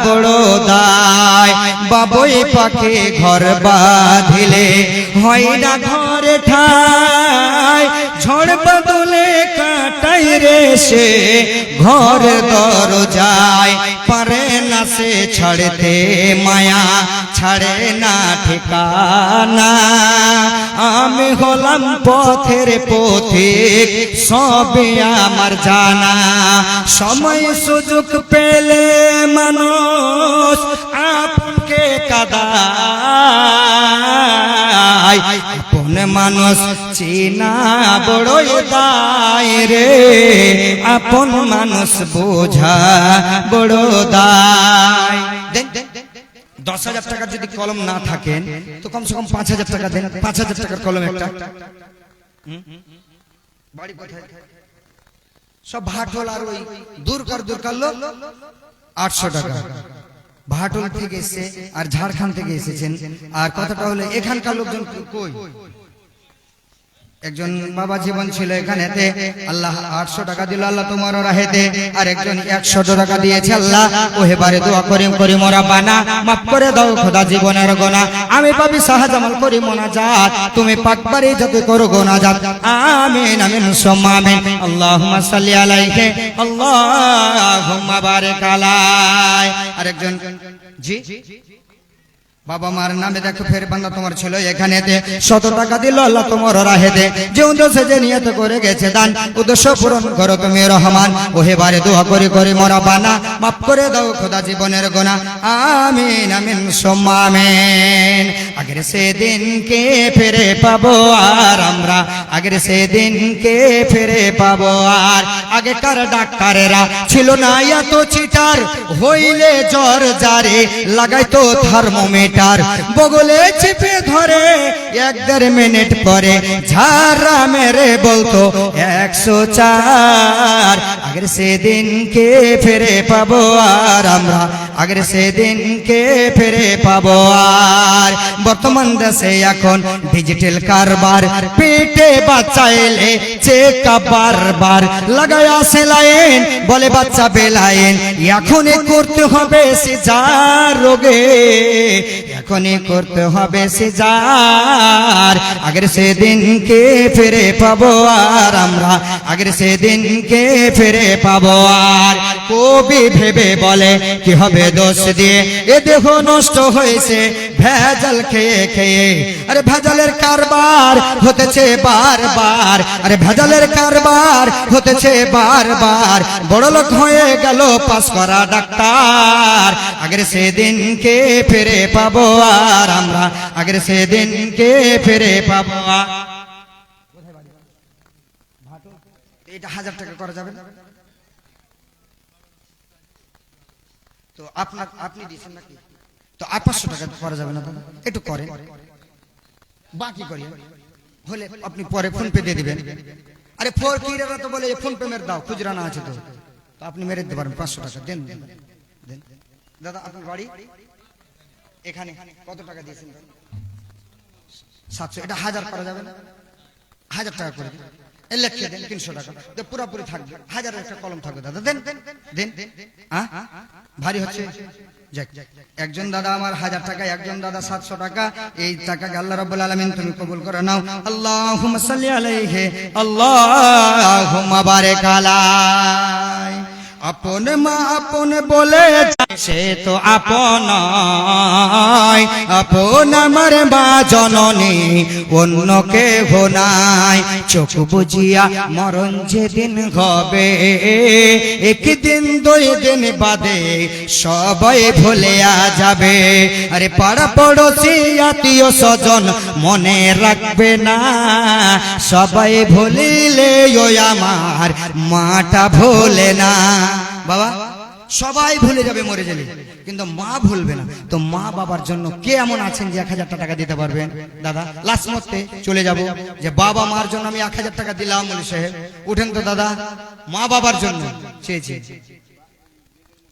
বড় দায়। বাবুই পাখি ঘর বাঁধিলে হয় না ঘরে ঠাই, ঝড় বদলে কাটাই রে সে ঘর দরজায়। পারে না সে ছাড়তে মায়া, ছাড়ে না ঠিকানা। আমি হলাম পথের পথিক, সবই আমার জানা। সময় সুযোগ পেলে মানুষ আপনকে কাদায়। আপন মানুষ চিনা বড়ই দায় রে, আপন মানুষ বোঝা বড় দায়। 10,000 টাকা যদি কলম না থাকেন তো কমসে কম 5,000 টাকা দেন। 5,000 টাকার কলম একটা। বাড়ি কোথায়? সব ভাটল আর ওই দূরকার লোক। 800 টাকা। ভাটুল থেকে এসেছে আর ঝাড়খণ্ড থেকে এসেছেন। আর কথাটা হলো এখানকার লোকজন কই? একজন বাবা জীবন ছিল এখানেতে, আল্লাহ 800 টাকা দিল আল্লাহ তোমার রাহেতে। আর একজন 100 টাকা দিয়েছে আল্লাহ ওহেবারে দোয়া করিম করি মোরা বানা মাফ করে দাও খোদা জীবনের গোনা। আমি পাবি শাহজামাল করি মোনাজাত, তুমি পাকবারে যত করো গোনাজাত। আমিন আমিন সুম্মা আমিন। আল্লাহুম্মা সাল্লি আলাইহি আল্লাহুম্মা বারিক আলাই। আরেকজন জি বাবা মার নামে দেখো ফের বান্দা তোমার ছিল এখানেতে 100 টাকা দিল আল্লাহ তোমার রাহেতে। যে উদ্দেশ্যে যে নিয়ত করে গেছে দান উদ্দেশ্য পূরণ করো তুমি রহমান। ওহে বারে দোয়া করে করে মোরা বানা মাফ করে দাও খোদা জীবনের গোনা। আমিন আমিন সুম্মা আমিন। আগের সেদিনকে ফিরে পাবো আর আমরা, আগের সেদিনকে ফিরে পাবো আর। আগেকার ডাক্তারেরা ছিল না এত চিটার, হইলে জ্বর জারে লাগাইতো থার্মোমিটার। বগলে চেপে ধরে 1-1.5 মিনিট পরে ঝাড়া মেরে বলতো 104। আগের সেদিনকে ফিরে পাবো আর আমরা, আগের সেদিনকে ফিরে পাবো আর। বর্তমান দেশে এখন ডিজিটাল কারবার, পেটে বাচ্চা এলে চেকআপ বারবার লাগায় আসে লাইন, বলে বাচ্চা বেলাইন। এখনই করতে হবে সিজার রোগে, এখনই করতে হবে সিজার। আগের সেদিনকে ফিরে পাবো আর আমরা, আগের সেদিনকে ফিরে পাবো আর। কবি ভেবে বলে কি হবে দোষ দিয়ে, এ দেহ নষ্ট হয়েছে ভেজাল খেয়ে খেয়ে। আরে ভেজালের কারবার হতেছে বারবার, আরে ভেজালের কারবার হতেছে বারবার। বড় লোক হয়ে গেল পাস করা ডাক্তার। আগের সেদিনকে ফিরে পাবো আর আমরা, আগের সেদিনকে ফিরে পাবো। এটা 1000 টাকা করা যাবে না তো? আপনি দিয়েছেন নাকি? তো 500 টাকা করা যাবে না দাদা? একটু করেন, বাকি করি হলে আপনি পরে ফোন পে দিয়ে দিবেন। আরে ফকিরেরা তো বলে ফোন পে মেরে দাও, খুচরা না আছে তো আপনি মেরে দিতে পারেন। 500 টাকা দেন দেন দাদা। আপনার বাড়ি এখানে কত টাকা দিয়েছেন? 700। এটা 1000 করা যাবে না? 1000 টাকা করে দিন, লিখে দেন 300 টাকা পুরোপুরি থাকবে। 1000-এর একটা কলম থাকবে দাদা, দেন দেন। ভারী হচ্ছে। একজন দাদা আমার 1000 টাকা, একজন দাদা 700 টাকা। এই টাকাকে আল্লাহ রাব্বুল আলামিন তুমি কবুল করে নাও। আল্লাহুম্মা সাল্লি আলাইহি আল্লাহুম্মা বারিক আলাই। আপন মা আপন বলে সে তো আপন, আপন আমার মা জননী অন্য কেহ নাই। চোখ বুঝিয়া মরণ যেদিন হবে, একদিন 2 দিন বাদে সবাই ভুলিয়া যাবে। আরে পাড়া পড়োশি আত্মীয় স্বজন মনে রাখবে না, সবাই ভুলিলে ওই আমার মাটা ভোলে না। বাবা সবাই ভুলে যাবে মরে গেলে, কিন্তু মা ভুলবে না। তো মা বাবার জন্য কে এমন আছেন যে 1000 টাকা দিতে পারবেন? দাদা লাস্ট মতে চলে যাব যে বাবা মার জন্য আমি 1000 টাকা দিলাম। মৌলভী সাহেব উঠেন তো দাদা। মা বাবার জন্য চেয়েছি,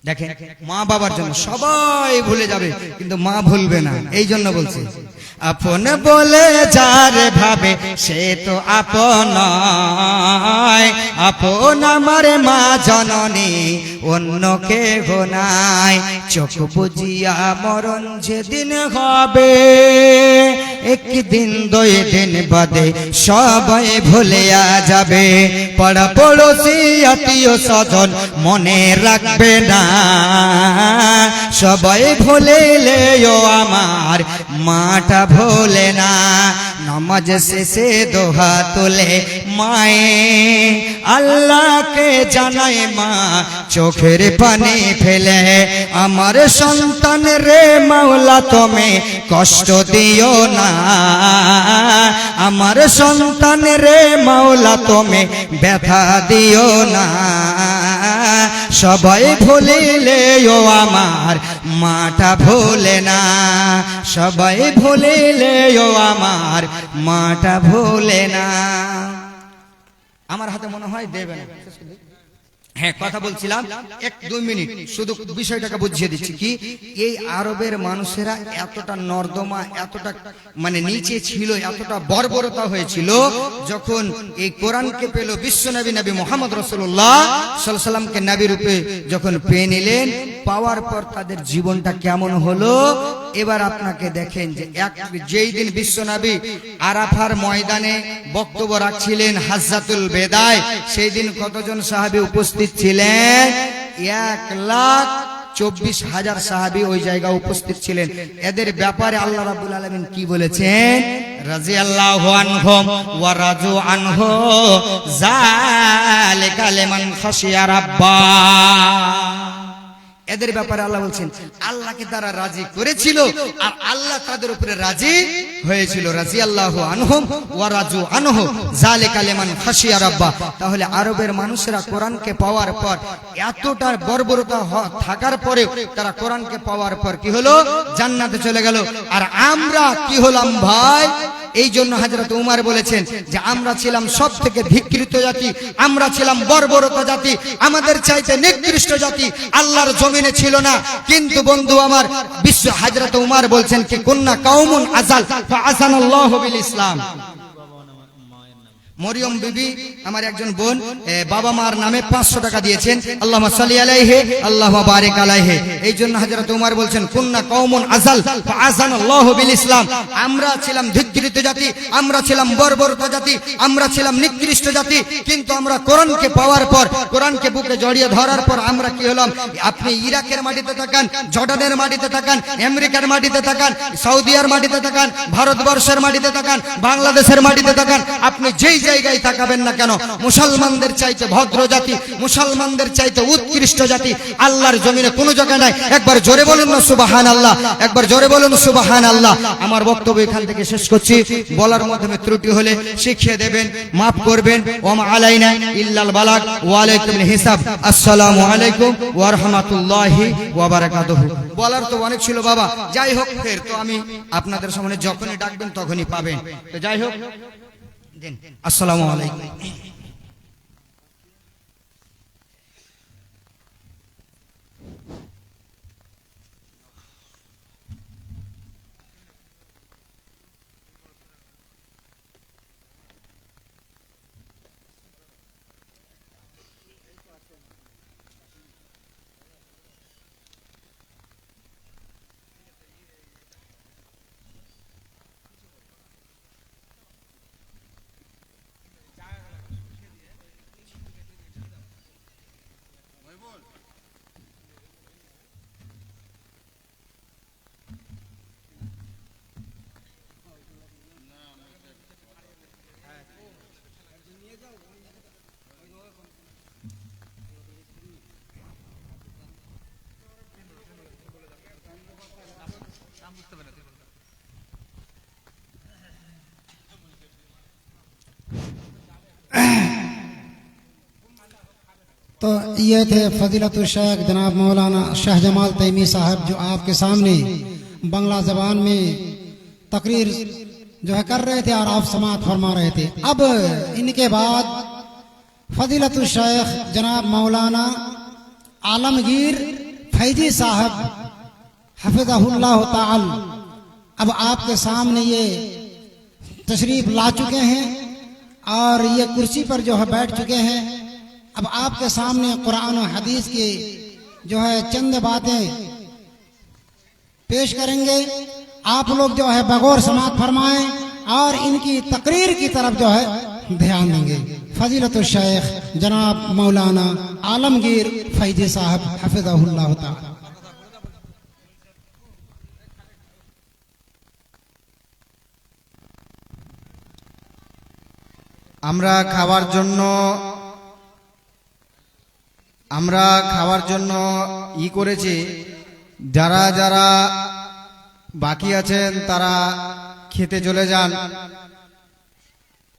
দেখেন মা বাবার জন্য সবাই ভুলে যাবে কিন্তু মা ভুলবে না। এই জন্য বলছি আপন বলে যার ভাবে সে তো আপন, আপন আমার মা জননী অন্য কেহ নাই। চোখ বুঝিয়া মরণ যেদিন হবে, একদিন 2 দিন বাদে সবাই ভুলিয়া যাবে। পাড়া পড়োশি আত্মীয় স্বজন মনে রাখবে না, সবাই ভুলিলেও আমার মাটা ভোলে না। নামাজ শেষে দোহা তোলে মায়ে আল্লাহকে জানায় মা, চোখের পানি ফেলে আমার সন্তান রে মাওলা তুমি কষ্ট দিও না, আমার সন্তান রে মাওলা তুমি ব্যথা দিও না। সবাই ভুলিলেও আমার মাটা ভোলে না, সবাই ভুলিলেও আমার মাটা ভোলে না। আমার হাতে মনে হয় দেবে না, হ্যাঁ, কথা বলছিলাম, 1-2 মিনিট শুধু বিষয়টাকে বুঝিয়ে দিচ্ছি। কি এই আরবের মানুষেরা এতটা নর্দমা, এতটা মানে নিচে ছিল, এতটা বর্বরতা হয়েছিল, যখন এই কোরআনকে পেল বিশ্বনবী নবী মুহাম্মদ রাসূলুল্লাহ সাল্লাল্লাহু আলাইহি সাল্লামকে নবী রূপে যখন পেয়ে নিলেন, পাওয়ার পর তাদের জীবনটা কেমন হলো। এবার আপনাকে দেখেন যে যেই দিন বিশ্বনবী আরাফার ময়দানে বক্তব্য রাখছিলেন হাজ্জাতুল বেদায়, সেই দিন কতজন সাহাবী উপস্থিত ছিলেন? 1,24,000 সাহাবী ওই জায়গা উপস্থিত ছিলেন। এদের ব্যাপারে আল্লাহ রাব্বুল আলামিন কি বলেছেন? রাদিয়াল্লাহু আনহুম ওয়া রাজু আনহু যালিকা লিমান খাশিয়া রাব্বা। এদের ব্যাপারে আল্লাহ বলছেন আল্লাহকে তারা রাজি করেছিল আর আল্লাহ তাদের উপরে রাজি হয়েছিল। রাদিয়াল্লাহু আনহুম ওয়া রাজু আনহু যালিকা লিমান খাশিয়া রাব্বা। তাহলে আরবের মানুষেরা কোরআনকে পাওয়ার পর, এতটা বর্বরতা থাকার পরেও তারা কোরআনকে পাওয়ার পর কি হলো? জান্নাতে চলে গেল। আর আমরা কি হলাম ভাই? এই জন্য হযরত উমর বলেছেন যে আমরা ছিলাম সব থেকে ধিক্কৃত জাতি, আমরা ছিলাম বর্বরতা জাতি, আমাদের চাইতে নিকৃষ্ট জাতি আল্লাহর জমিনে ছিল না। কিন্তু বন্ধু আমার, বিশ্ব হযরত উমর বলছেন কি কুন্না কাউমুন আজাল ফাআসানাল্লাহু বিল ইসলাম। মরিয়ম বিবি আমার একজন বোন বাবা মার নামে 500 টাকা দিয়েছেন, আল্লাহুম্মা সাল্লি আলাইহি আল্লাহুম্মা বারিক আলাইহি। এই জন্য হযরত উমর বলছেন কুন্না কাউমুন আজাল ফাআযানাল্লাহু বিল ইসলাম। আমরা ছিলাম ধিক্কৃত জাতি, আমরা ছিলাম বর্বরতা জাতি, আমরা ছিলাম নিকৃষ্ট জাতি, কিন্তু আমরা কোরআনকে পাওয়ার পর, কোরআনকে বুকে জড়িয়ে ধরার পর আমরা কি হলাম? আপনি ইরাকের মাটিতে তাকান, জর্ডানের মাটিতে তাকান, আমেরিকার মাটিতে তাকান, সৌদিয়ার মাটিতে তাকান, ভারতবর্ষের মাটিতে তাকান, বাংলাদেশের মাটিতে তাকান, আপনি যেই জায়গায় তাকাবেন না কেন, মুসলমানদের চাইতে ভদ্র জাতি, মুসলমানদের চাইতে উৎকৃষ্ট জাতি আল্লাহর জমিনে কোনো জায়গায় নাই। একবার জোরে বলুন না সুবহানাল্লাহ, একবার জোরে বলুন সুবহানাল্লাহ। আমার বক্তব্য এখান থেকে শেষ করছি। বলার মাধ্যমে ত্রুটি হলে শিখিয়ে দেবেন, মাফ করবেন। ওয়া আলাইনা ইল্লাল বালাগ ওয়া আলাইকুম হিসাব। আসসালামু আলাইকুম ওয়া রাহমাতুল্লাহি ওয়া বারাকাতুহু। বলার তো অনেক ছিল বাবা, যাই হোক, ফের তো আমি আপনাদের সামনে যখনই ডাকবেন তখনই পাবেন। তো যাই হোক, আসসালামু আলাইকুম। तो ये थे फजीलतुल शेख जनाब मौलाना शाह जमाल तैमी साहब, जो आपके सामने बंगला ज़बान में तकरीर जो है कर रहे थे और आप समाअत फरमा रहे थे। अब इनके बाद फजीलतुल शेख जनाब मौलाना आलमगीर फैजी साहब हफिज़हुल्लाह ताल अब आपके सामने ये तशरीफ ला चुके हैं और ये कुर्सी पर जो है बैठ चुके हैं। अब आपके सामने कुरान और हदीस की जो है चंद बातें पेश करेंगे। आप लोग जो है बगौर समाअत फरमाएं और इनकी तकरीर की तरफ जो है ध्यान देंगे। फजीलतुल शेख जनाब मौलाना आलमगीर फैजी साहब हफिज़हुल्लाह ताला। আমরা খাওয়ার জন্য করেছি। যারা যারা বাকি আছেন তারা খেতে চলে যান।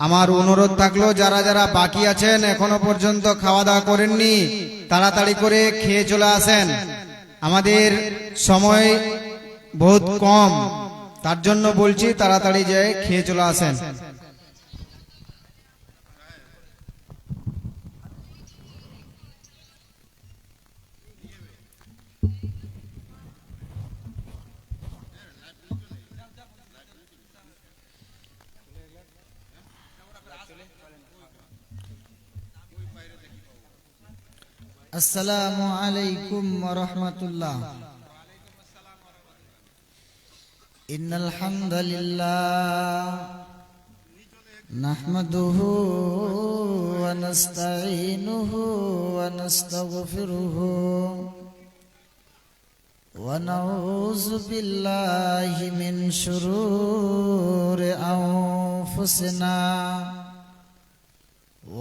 আমার অনুরোধ থাকলো যারা যারা বাকি আছেন এখনো পর্যন্ত খাওয়া দাওয়া করেননি, তাড়াতাড়ি করে খেয়ে চলে আসেন। আমাদের সময় বহুত কম, তার জন্য বলছি তাড়াতাড়ি যেয়ে খেয়ে চলে আসেন। আসসালামু আলাইকুম ওয়া রাহমাতুল্লাহ। ইন্নাল হামদালিল্লাহ নাহমাদুহু ওয়া নাস্তাঈনুহু ওয়া নাস্তাগফিরুহু ওয়া নাউযু বিল্লাহি মিন শুরুরি আনফুসিনা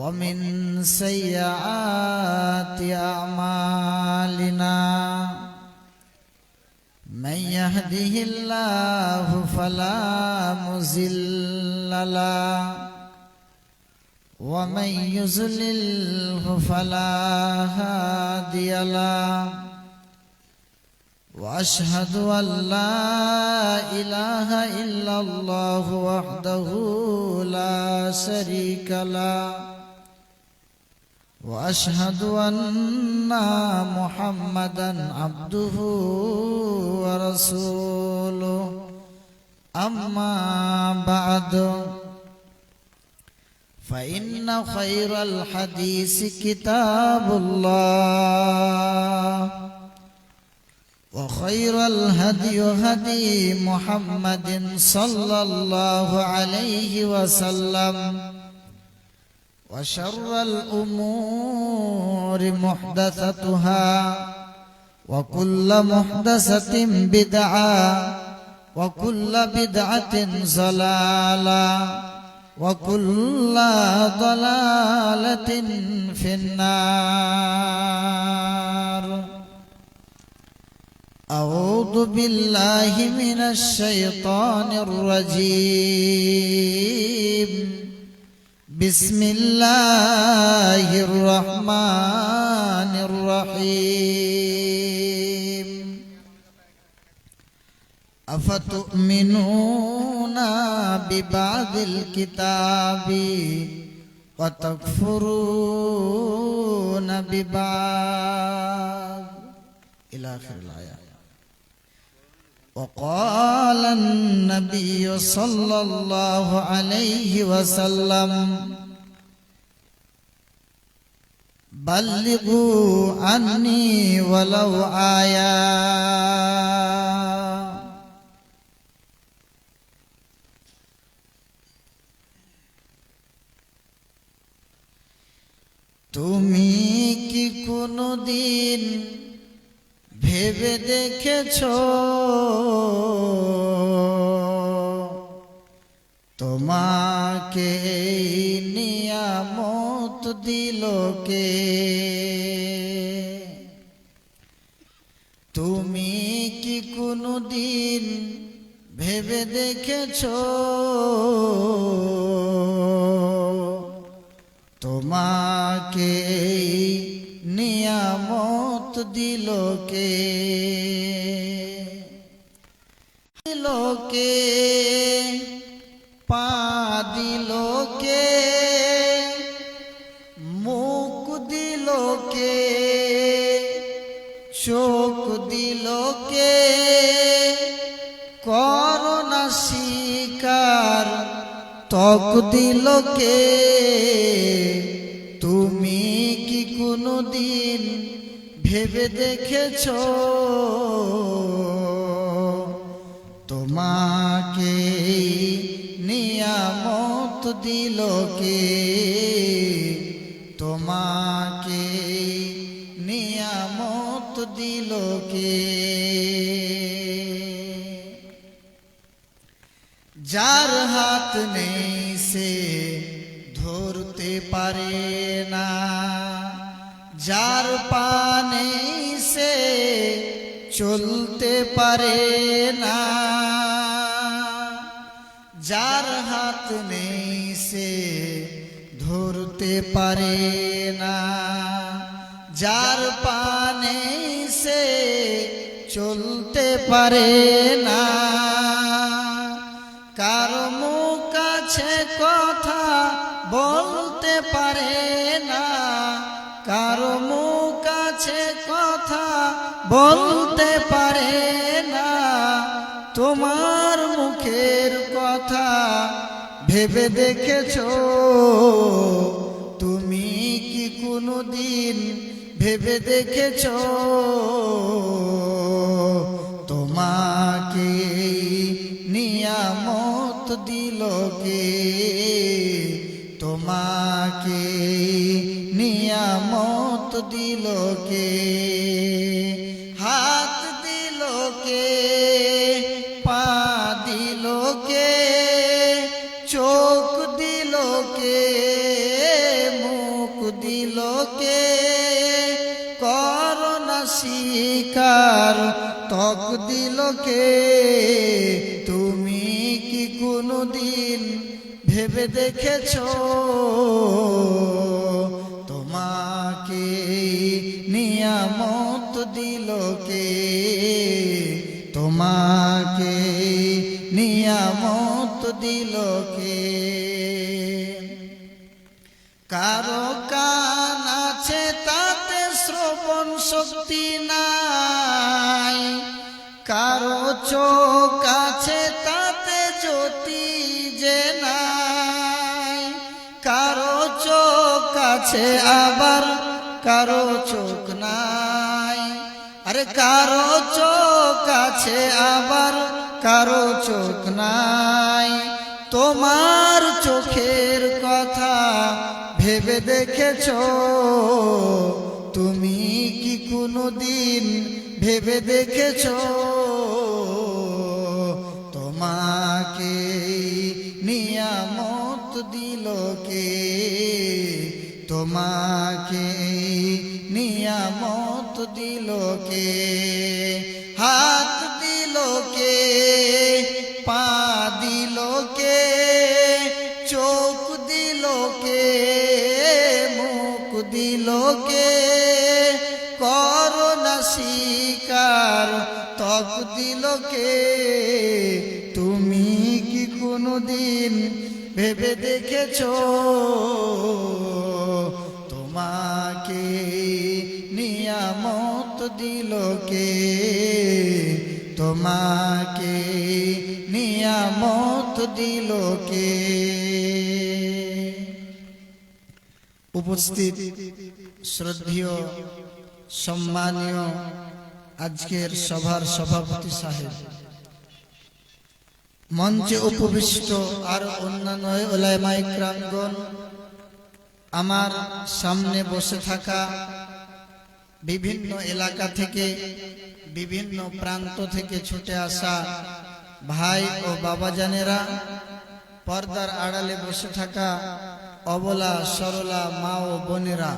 ومن سيئات أعمالنا من يهده الله فلا مضل له ومن يضلله فلا هادي له وأشهد أن لا إله إلا الله وحده لا شريك له وأشهد أن محمدا عبده ورسوله أما بعد فإن خير الحديث كتاب الله وخير الهدي هدي محمد صلى الله عليه وسلم وشر الأمور محدثتها وكل محدثة بدعة وكل بدعة ضلالة وكل ضلالة في النار. أعوذ بالله من الشيطان الرجيم. بسم الله الرحمن الرحيم. أفتؤمنون ببعض الكتاب وتكفرون ببعض إلى آخر الآية. وقال النبي صلى الله عليه وسلم بلغوا عني ولو آية. তুমি কি কোনদিন ভেবে দেখেছো তোমাকে নিয়ামত দিল কে? তুমি কি কোনদিন ভেবে দেখেছো তোমাকে নিয়ামত দিল কে? দিল কে? পা দিল কে? মুখ দিল কে? চোখ দিল কে? করোনা শিকার ত্বক দিল কে? তুমি কি কোনদিন ভেবে দেখেছো তোমাকে নিয়ামত দিল কে? তোমাকে নিয়ামত দিল কে? যার হাত নেই সে ধরতে পারে না, যার পা নেই সে চলতে পারে না, যার হাত নেই সে ধরতে পারে না, যার পা নেই সে চলতে পারে না। কারো মুখ আছে কথা বলতে পারে না, কারো মুখ আছে কথা বলতে পারে না। তোমার মুখের কথা ভেবে দেখেছো তুমি কি কোনদিন ভেবে দেখেছো তোমাকে নিয়ামত দিল কে তোমাকে নিয়ামত দিল কে হাত দিল কে পা দিল কে চোখ দিল কে মুখ দিল কে করোনা শিকার ত্বক দিল কে তুমি কি কোনদিন ভেবে দেখেছো তোমাকে নিয়ামত দিল কে তোমাকে নিয়ামত দিল কে কারো কান আছে তাতে শ্রবণ শক্তি নাই কারো চোখ আছে তাতে জ্যোতি যে নাই কারো চোখ আছে আবার কারো চোখ নাই আরে কারো চোখ আছে আবার কারো চোখ নাই তোমার চোখের কথা ভেবে দেখেছো তুমি কি কোনদিন ভেবে দেখেছো তোমাকে নিয়ামত দিল কে তোমাকে নিয়ামত দিল কে হাত দিল কে পা দিল কে চোখ দিল কে মুখ দিল কে করোনা শিকার ত্বক দিল কে তুমি কি কোনদিন ভেবে দেখেছো তোমাকে নিয়ামত দিল কে তোমাকে নিয়ামত দিল কে উপস্থিত শ্রদ্ধেয় সম্মানীয় আজকের সভার সভাপতি সাহেব মঞ্চে উপবিষ্ট আর অন্যান্য উলামায়ে কিরামগণ আমার সামনে বসে থাকা বিভিন্ন এলাকা থেকে বিভিন্ন প্রান্ত থেকে ছুটে আসা ভাই ও বাবাজানেরা পর্দার আড়ালে বসে থাকা অবলা সরলা মা ও বোনেরা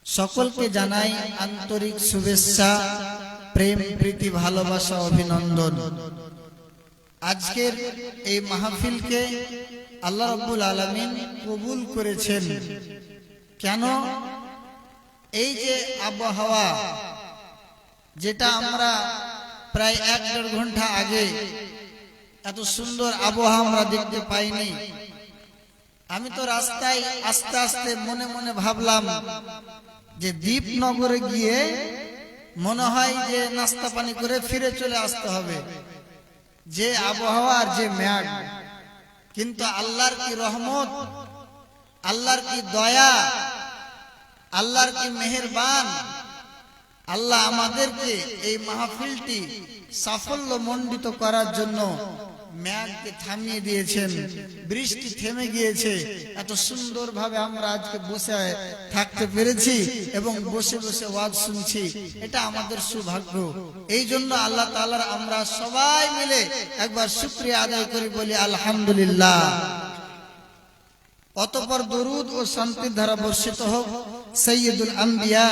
সকলকে জানাই আন্তরিক শুভেচ্ছা প্রেম প্রীতি ভালোবাসা অভিনন্দন আজকের এই মাহফিলকে আল্লাহ রাব্বুল আলামিন কবুল করেছেন কেন এই যে আবহাওয়া যেটা আমরা প্রায় 1-1.5 ঘন্টা আগে এত সুন্দর আবহাওয়া আমরা দেখতে পাইনি আমি তো রাস্তায় আস্তে আস্তে মনে মনে ভাবলাম যে দীপনগরে গিয়ে মনে হয় যে নাস্তা পানি করে ফিরে চলে আসতে হবে যে আবহাওয়া আর যে মেঘ কিন্তু আল্লাহর কি রহমত আল্লাহর কি দয়া আল্লাহর কি মেহেরবান আল্লাহ আমাদেরকে এই মাহফিলটি সাফল্য মণ্ডিত করার জন্য মেঘকে থামিয়ে দিয়েছেন বৃষ্টি থেমে গিয়েছে এত সুন্দরভাবে আমরা আজকে বসে থাকতে পেরেছি এবং বসে বসে ওয়াজ শুনছি এটা আমাদের সৌভাগ্য এই জন্য আল্লাহ তাআলার আমরা সবাই মিলে একবার শুকরিয়া আদায় করি বলি আলহামদুলিল্লাহ অতঃপর দরুদ ও শান্তির ধারা বর্ষিত হোক সৈয়দুল আম্বিয়া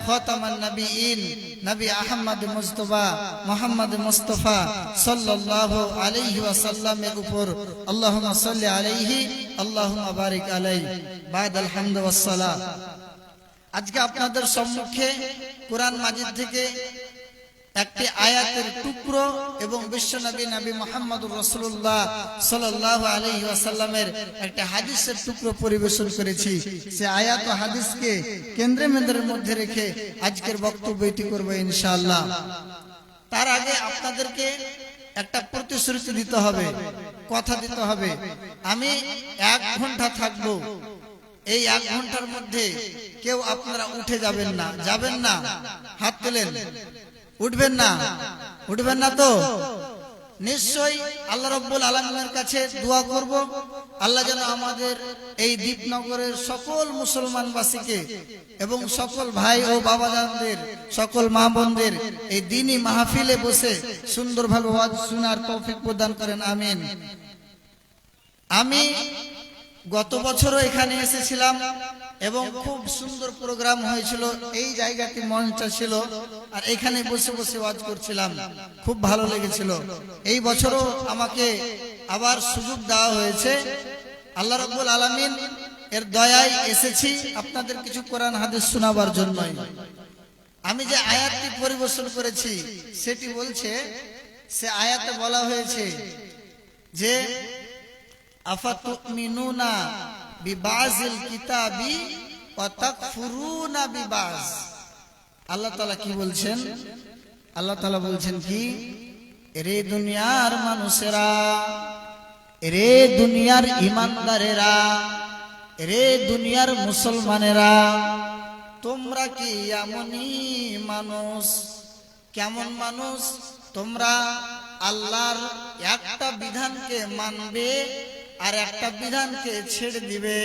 খাতামান নবিয়্যিন নবী আহমদ মুস্তাফা মুহাম্মদ মুস্তাফা সাল্লাল্লাহু আলাইহি ওয়াসাল্লামের উপর আল্লাহুম্মা সাল্লি আলাইহি আল্লাহুম্মা বারিক আলাইহি বাদাল হামদ ওয়াস সালাত আজকে আপনাদের সম্মুখে কোরআন মাজিদ থেকে একটি আয়াতের টুকরো এবং বিশ্বনবী নবী মুহাম্মদুর রাসূলুল্লাহ সাল্লাল্লাহু আলাইহি ওয়াসাল্লামের একটা হাদিসের টুকরো পরিবেশন করেছি সে আয়াত ও হাদিসকে কেন্দ্রের মধ্যে রেখে আজকের বক্তব্যটি করব ইনশাআল্লাহ তার আগে আপনাদেরকে একটা প্রতিশ্রুতি দিতে হবে কথা দিতে হবে আমি 1 ঘন্টা থাকব এই 1 ঘন্টার মধ্যে কেউ আপনারা উঠে যাবেন না, যাবেন না? হাত তোলেন। উঠবেন না? উঠবেন না তো? নিশ্চয়ই আল্লাহ রাব্বুল আলামিনের কাছে দোয়া করব, আল্লাহ যেন আমাদের এই দীপনগরের সকল মুসলমানবাসীকে এবং সকল ভাই ও বাবাজানদের, সকল মা বোনদের এই দ্বীনি মাহফিলে বসে সুন্দরভাবে ওয়াজ শোনার তৌফিক প্রদান করেন, আমিন। আমি গত বছরও এখানে এসেছিলাম এবং খুব সুন্দর প্রোগ্রাম হয়েছিল। এই জায়গাটি মঞ্চটা ছিল আর এখানে বসে বসে ওয়াজ করছিলাম, খুব ভালো লেগেছিল। এই বছরও আমাকে আবার সুযোগ দেওয়া হয়েছে। আল্লাহ রাব্বুল আলামিন এর দয়ায় এসেছি আপনাদের কিছু কোরআন হাদিস শোনাবার জন্যই। আমি যে আয়াতটি পরিবেশন করেছি সেটি বলছে, সে আয়াতে বলা হয়েছে যে আফাতুমিনুনা বিবাজিল কিতাবি ওয়া তাকফুরুনা বিবাজ। আল্লাহ তাআলা কি বলছেন? আল্লাহ তাআলা বলছেন কি, রে দুনিয়ার মানুষেরা, রে দুনিয়ার ইমানদারেরা, রে দুনিয়ার মুসলমানেরা, তোমরা কি এমনই মানুষ? কেমন মানুষ? তোমরা আল্লাহর একটা বিধানকে মানবে আর একটা বিধানকে ছেড়ে দিবে,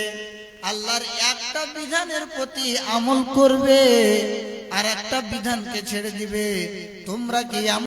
আল্লাহর একটা বিধানের প্রতি আমল করবে আর একটা বিধানকে ছেড়ে দিবে। তোমরা কি